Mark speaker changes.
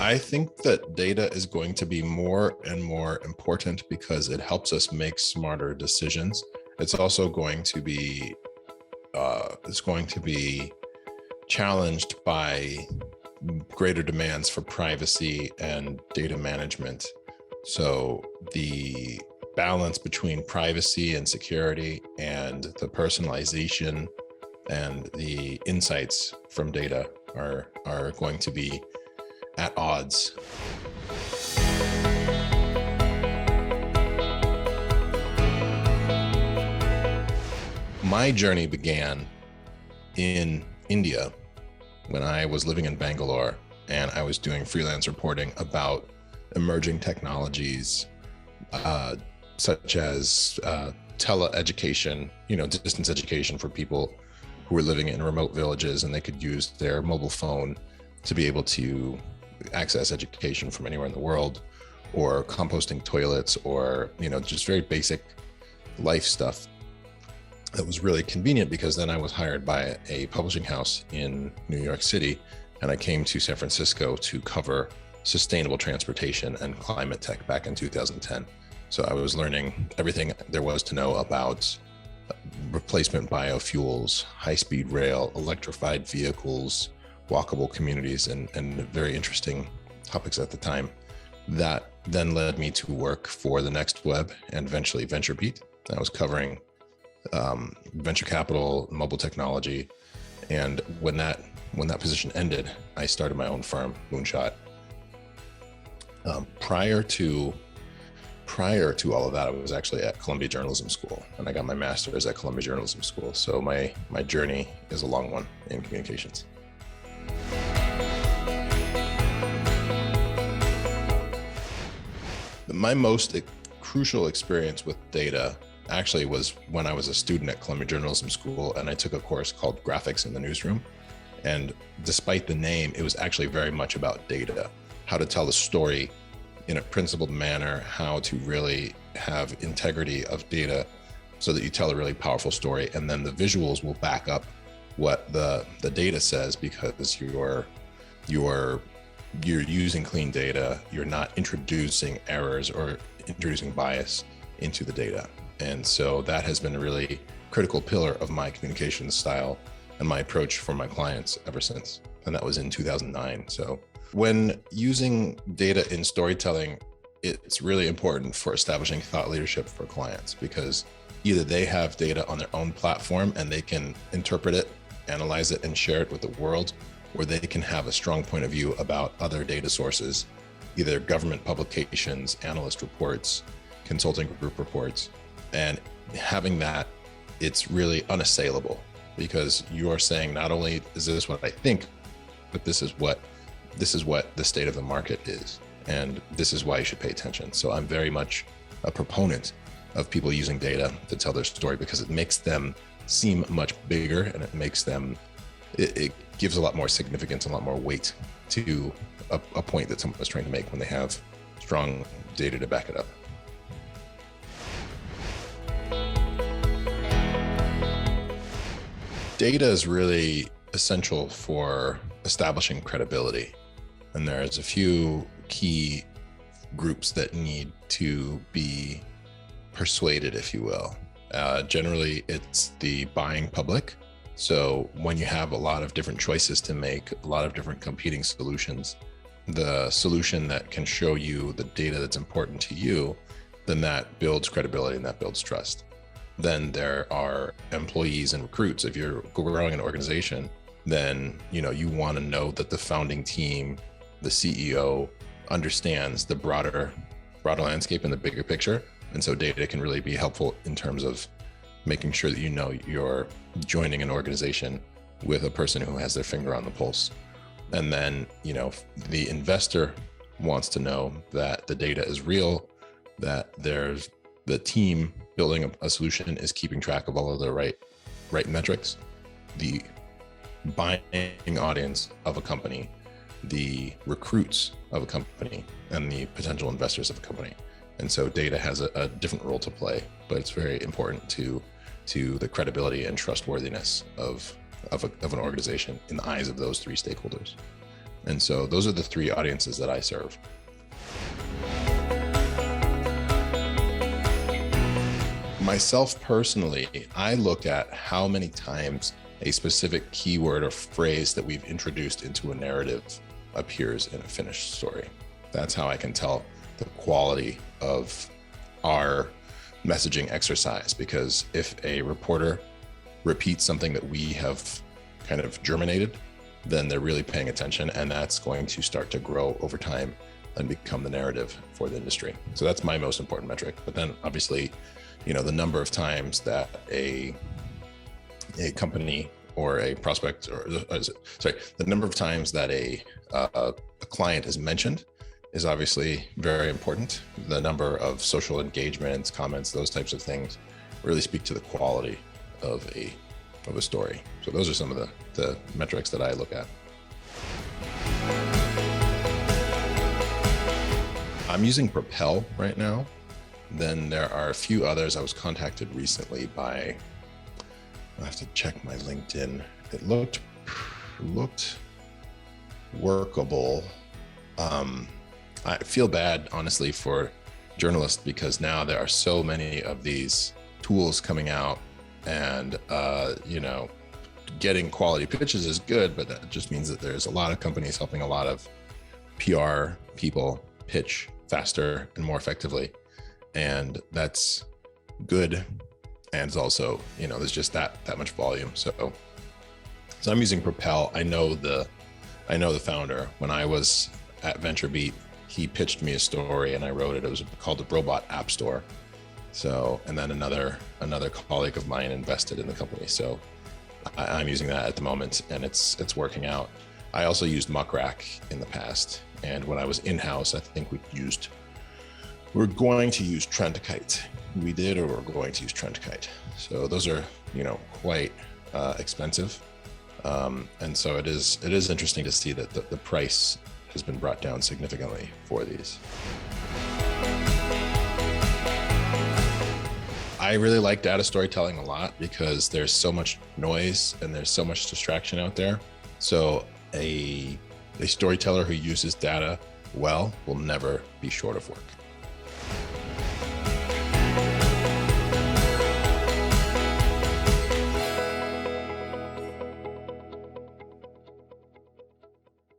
Speaker 1: I think that data is going to be more and more important because it helps us make smarter decisions. It's also going to be challenged by greater demands for privacy and data management. So the balance between privacy and security and the personalization and the insights from data are going to be at odds. My journey began in India when I was living in Bangalore, and I was doing freelance reporting about emerging technologies such as teleeducation, distance education for people who were living in remote villages, and they could use their mobile phone to be able to access education from anywhere in the world, or composting toilets, or just very basic life stuff that was really convenient, because then I was hired by a publishing house in New York City, and I came to San Francisco to cover sustainable transportation and climate tech back in 2010. So I was learning everything there was to know about replacement biofuels, high-speed rail, electrified vehicles, walkable communities, and very interesting topics at the time. That then led me to work for the Next Web and eventually VentureBeat. I was covering venture capital, mobile technology, and when that position ended, I started my own firm, Moonshot. Prior to all of that, I was actually at Columbia Journalism School, and I got my master's at Columbia Journalism School. So my journey is a long one in communications. My most crucial experience with data actually was when I was a student at Columbia Journalism School, and I took a course called Graphics in the Newsroom. And despite the name, it was actually very much about data, how to tell a story in a principled manner, how to really have integrity of data so that you tell a really powerful story. And then the visuals will back up what the data says, because you're using clean data. You're not introducing errors or introducing bias into the data. And so that has been a really critical pillar of my communication style and my approach for my clients ever since. And that was in 2009. So when using data in storytelling, it's really important for establishing thought leadership for clients, because either they have data on their own platform and they can interpret it, analyze it, and share it with the world, or they can have a strong point of view about other data sources, either government publications, analyst reports, consulting group reports. And having that, it's really unassailable, because you are saying, not only is this what I think, but this is what the state of the market is, and this is why you should pay attention. So I'm very much a proponent of people using data to tell their story, because it makes them seem much bigger, and it gives a lot more significance and a lot more weight to a point that someone is trying to make when they have strong data to back it up. Data is really essential for establishing credibility. And there's a few key groups that need to be persuaded, if you will. Generally, it's the buying public. So when you have a lot of different choices to make, a lot of different competing solutions, the solution that can show you the data that's important to you, then that builds credibility and that builds trust. Then there are employees and recruits. If you're growing an organization, then you want to know that the founding team, the CEO, understands the broader landscape and the bigger picture. And so data can really be helpful in terms of making sure that you're joining an organization with a person who has their finger on the pulse. And then the investor wants to know that the data is real, that there's the team building a solution is keeping track of all of the right metrics. The buying audience of a company, the recruits of a company, and the potential investors of a company. And so data has a different role to play, but it's very important to the credibility and trustworthiness of an organization in the eyes of those three stakeholders. And so those are the three audiences that I serve. Myself personally, I look at how many times a specific keyword or phrase that we've introduced into a narrative appears in a finished story. That's how I can tell the quality of our messaging exercise, because if a reporter repeats something that we have kind of germinated, then they're really paying attention, and that's going to start to grow over time and become the narrative for the industry. So that's my most important metric. But then obviously, the number of times that a company or a prospect, the number of times that a client is mentioned is obviously very important. The number of social engagements, comments, those types of things really speak to the quality of a story. So those are some of the metrics that I look at. I'm using Propel right now. Then there are a few others. I was contacted recently by, I have to check my LinkedIn. It looked workable. I feel bad, honestly, for journalists, because now there are so many of these tools coming out, and getting quality pitches is good, but that just means that there's a lot of companies helping a lot of PR people pitch faster and more effectively. And that's good. And it's also, there's just that much volume. So I'm using Propel. I know the founder. When I was at VentureBeat, he pitched me a story and I wrote it. It was called the Robot App Store. So, and then another colleague of mine invested in the company. So I'm using that at the moment, and it's working out. I also used Muckrack in the past. And when I was in-house, I think we're going to use Trendkite. We did, or we're going to use Trendkite. So those are, quite expensive. And so it is interesting to see that the price has been brought down significantly for these. I really like data storytelling a lot, because there's so much noise and there's so much distraction out there. So a storyteller who uses data well will never be short of work.